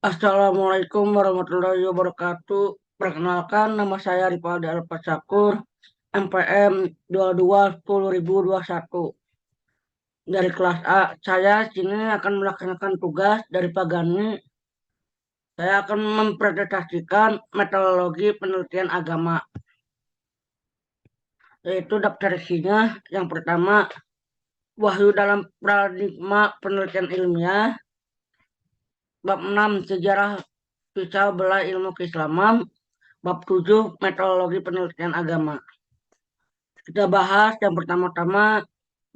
Assalamualaikum warahmatullahi wabarakatuh. Perkenalkan, nama saya Ripaldi Alfasakur, MPM 22 10.021. Dari kelas A, saya sini akan melaksanakan tugas dari Pagani. Saya akan mempresentasikan metodologi penelitian agama, yaitu daftar isinya. Yang pertama, wahyu dalam paradigma penelitian ilmiah. Bab 6, sejarah pisau belah ilmu keislaman. Bab 7, metodologi penelitian agama. Kita bahas yang pertama-tama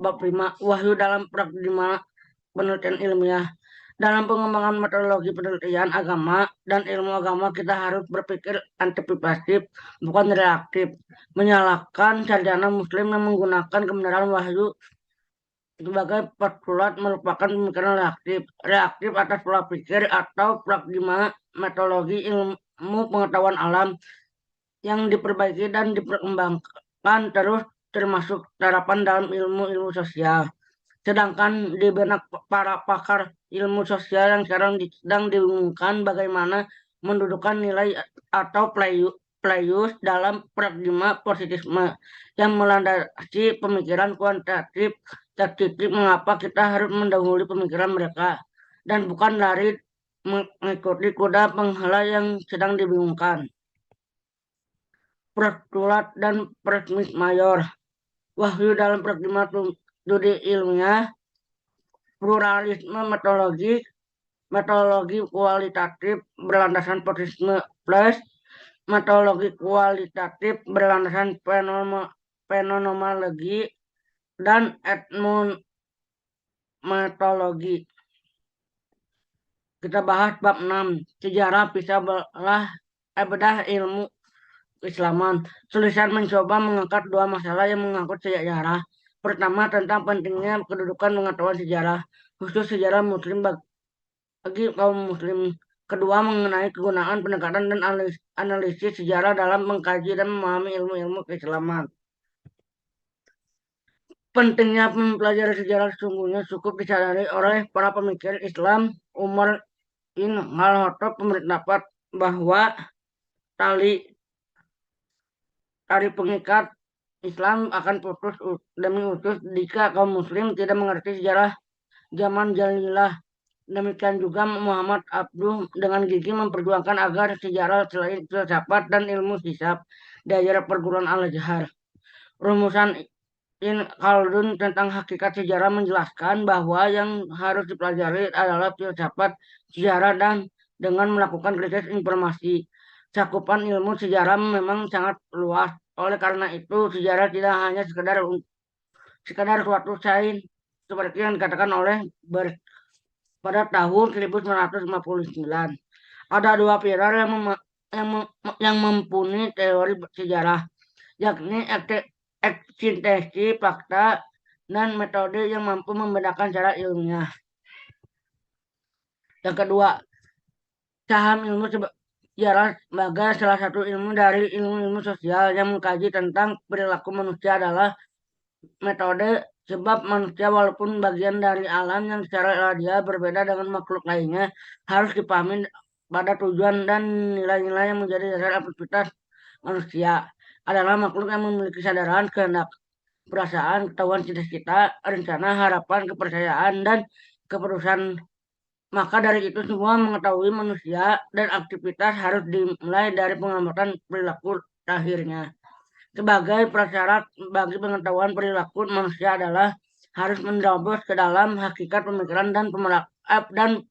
bab 5, wahyu dalam paradigma penelitian ilmiah. Dalam pengembangan metodologi penelitian agama dan ilmu agama, kita harus berpikir antisipatif, bukan reaktif. Menyalahkan sarjana muslim yang menggunakan kebenaran wahyu sebagai postulat merupakan pemikiran reaktif. Reaktif atas pola pikir atau paradigma metodologi ilmu pengetahuan alam yang diperbaiki dan diperkembangkan terus, termasuk terapan dalam ilmu-ilmu sosial. Sedangkan di benak para pakar ilmu sosial yang sekarang sedang dibingungkan bagaimana mendudukan nilai atau playus dalam paradigma positifisme yang melandasi pemikiran kuantitatif statistik. Mengapa kita harus mendahului pemikiran mereka dan bukan lari mengikuti kuda penghala yang sedang dibingungkan. Postulat dan premis mayor. Wahyu dalam paradigma studi ilmiah, pluralisme metodologi, metodologi kualitatif berlandasan positivisme plus metodologi kualitatif berlandasan fenomenologi dan etnometodologi. Kita bahas bab 6, sejarah pisah bedah ilmu keislaman. Tulisan mencoba mengangkat dua masalah yang mengangkut sejarah. Pertama, tentang pentingnya kedudukan pengetahuan sejarah, khusus sejarah muslim bagi kaum muslim. Kedua, mengenai kegunaan pendekatan dan analisis sejarah dalam mengkaji dan memahami ilmu-ilmu keislaman. Pentingnya mempelajari sejarah sesungguhnya cukup disadari oleh para pemikir Islam. Umar bin Khattab berpendapat bahwa tali tali pengikat Islam akan putus demi utus jika kaum muslim tidak mengerti sejarah zaman jahiliyah. Demikian juga Muhammad Abduh dengan gigih memperjuangkan agar sejarah selain filsafat dan ilmu hisab diajar perguruan Al-Azhar. Rumusan Ibn Khaldun tentang hakikat sejarah menjelaskan bahwa yang harus dipelajari adalah filsafat sejarah dan dengan melakukan krisis informasi. Cakupan ilmu sejarah memang sangat luas. Oleh karena itu, sejarah tidak hanya sekadar suatu sains seperti yang dikatakan oleh pada tahun 1959. Ada dua pilar yang mempunyai teori sejarah, yakni eksintesis fakta dan metode yang mampu membedakan secara ilmiah. Yang kedua, saham ilmu sejarah sebagai salah satu ilmu dari ilmu-ilmu sosial yang mengkaji tentang perilaku manusia adalah metode, sebab manusia walaupun bagian dari alam yang secara radial berbeda dengan makhluk lainnya, harus dipahami pada tujuan dan nilai-nilai yang menjadi dasar aktivitas manusia. Adalah makhluk yang memiliki kesadaran, kehendak, perasaan, ketahuan, cita-cita, rencana, harapan, kepercayaan, dan keputusan. Maka dari itu semua mengetahui manusia dan aktivitas harus dimulai dari pengamatan perilaku lahirnya. Sebagai prasyarat bagi pengetahuan perilaku manusia adalah harus menerobos ke dalam hakikat pemikiran dan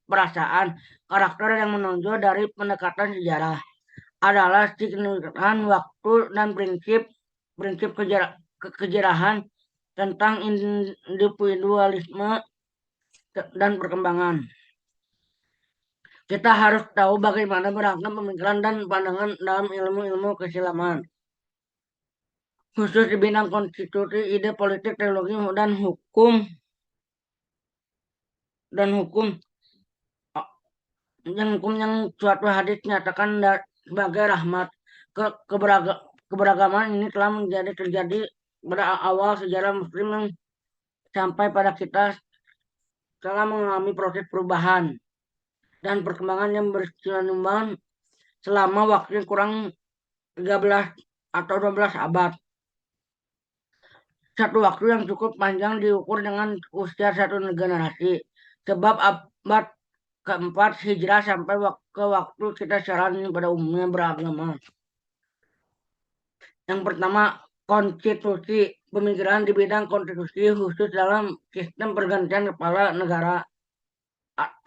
perasaan. Karakter yang menonjol dari pendekatan sejarah adalah signifikan waktu dan prinsip kejerahan tentang individualisme dan perkembangan. Kita harus tahu bagaimana beragam pemikiran dan pandangan dalam ilmu-ilmu keislaman, khusus di bidang konstitusi, ide politik, teologi, dan hukum yang suatu hadis nyatakan sebagai rahmat. Keberagaman ini telah terjadi pada awal sejarah muslim yang sampai pada kita telah mengalami proses perubahan. dan perkembangan yang berkesinambungan selama waktu yang kurang 13 atau 12 abad. Satu waktu yang cukup panjang diukur dengan usia satu generasi. Sebab abad keempat hijrah sampai ke waktu kita sekarang ini pada umumnya beragama. Yang pertama, konstitusi. Pemikiran di bidang konstitusi khusus dalam sistem pergantian kepala negara.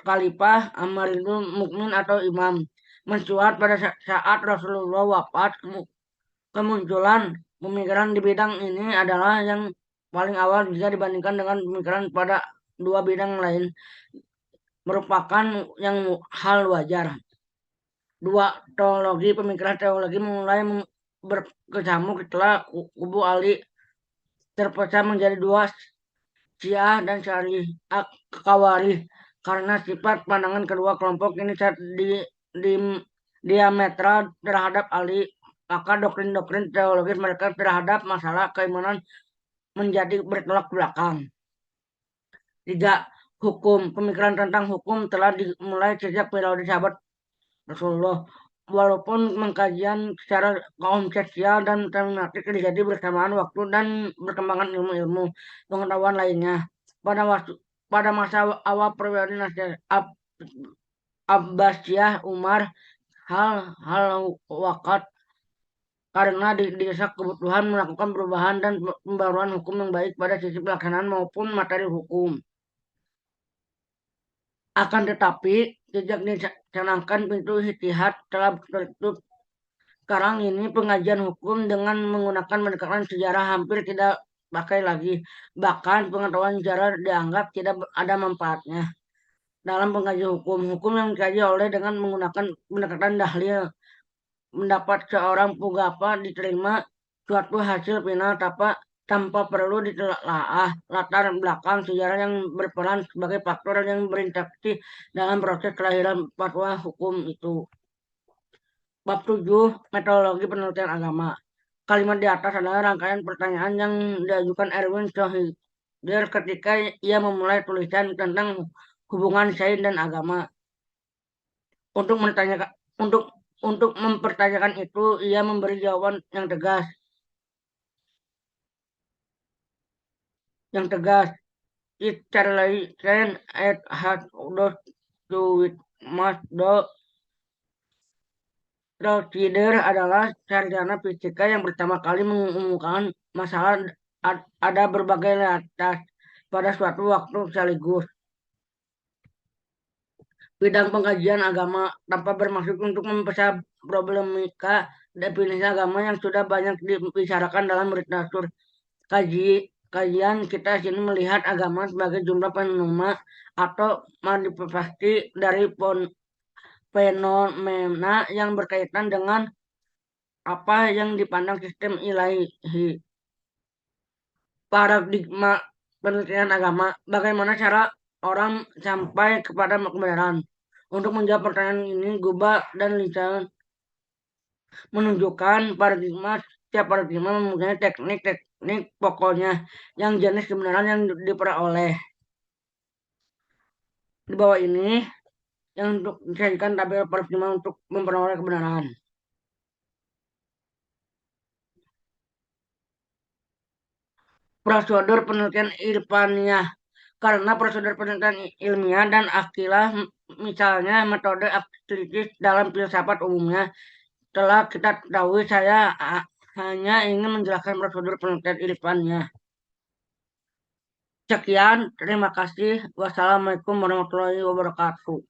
Khalifah, Amirul Mukminin atau imam. Mencuat pada saat Rasulullah wafat. Kemunculan pemikiran di bidang ini adalah yang paling awal jika dibandingkan dengan pemikiran pada dua bidang lain, merupakan yang hal wajar. Dua, teologi. Pemikiran teologi mulai berkecamuk setelah kubu Ali terpecah menjadi dua, Syiah dan Khawarij, karena sifat pandangan kedua kelompok ini di diametral terhadap Ali, maka doktrin-doktrin teologis mereka terhadap masalah keimanan menjadi bertolak belakang. Tiga, hukum. Pemikiran tentang hukum telah dimulai sejak periode sahabat Rasulullah. Walaupun mengkajian secara konseptual dan tematik terjadi bersamaan waktu dan perkembangan ilmu-ilmu pengetahuan lainnya. Pada waktu pada masa awal periode Abbasiyah Umar, hal-hal wakat karena didesak kebutuhan melakukan perubahan dan pembaruan hukum yang baik pada sisi pelaksanaan maupun materi hukum. Akan tetapi, sejak dicanangkan pintu ijtihad telah tertutup. Sekarang ini pengajian hukum dengan menggunakan pendekatan sejarah hampir tidak pakai lagi. Bahkan pengetahuan sejarah dianggap tidak ada manfaatnya. Dalam pengkajian hukum, hukum yang dikaji oleh dengan menggunakan pendekatan dahlil, mendapat seorang pugapa diterima suatu hasil final tanpa perlu ditelaah latar belakang sejarah yang berperan sebagai faktor yang berinteraksi dalam proses kelahiran fatwa hukum itu. Bab 7, metodologi penelitian agama. Kalimat di atas adalah rangkaian pertanyaan yang diajukan Erwin Schneider ketika ia memulai tulisan tentang hubungan sains dan agama. Untuk menanyakan untuk untuk mempertanyakan itu, ia memberi jawaban yang tegas. It Charlie can it has those do with must do. Schroeder adalah sarjana fisika yang pertama kali mengumumkan masalah ada berbagai realitas pada suatu waktu sekaligus. Bidang pengkajian agama tanpa bermaksud untuk membesar problematika definisi agama yang sudah banyak dibicarakan dalam literatur. Kajian kita sini melihat agama sebagai jumlah fenomena atau manifestasi dari fenomena yang berkaitan dengan apa yang dipandang sistem ilahi. Paradigma penelitian agama, bagaimana cara orang sampai kepada kebenaran. Untuk menjawab pertanyaan ini, Guba dan Lisan menunjukkan setiap paradigma mempunyai teknik pokoknya yang jenis kebenaran yang diperoleh. Di bawah ini yang untuk disajikan tabel paradigma untuk memperoleh kebenaran. Prosedur penelitian ilmiah. Karena prosedur penelitian ilmiah dan akilah, misalnya metode aktivis dalam filsafat umumnya, telah kita ketahui, saya hanya ingin menjelaskan prosedur penelitian ilmiah. Sekian, terima kasih. Wassalamualaikum warahmatullahi wabarakatuh.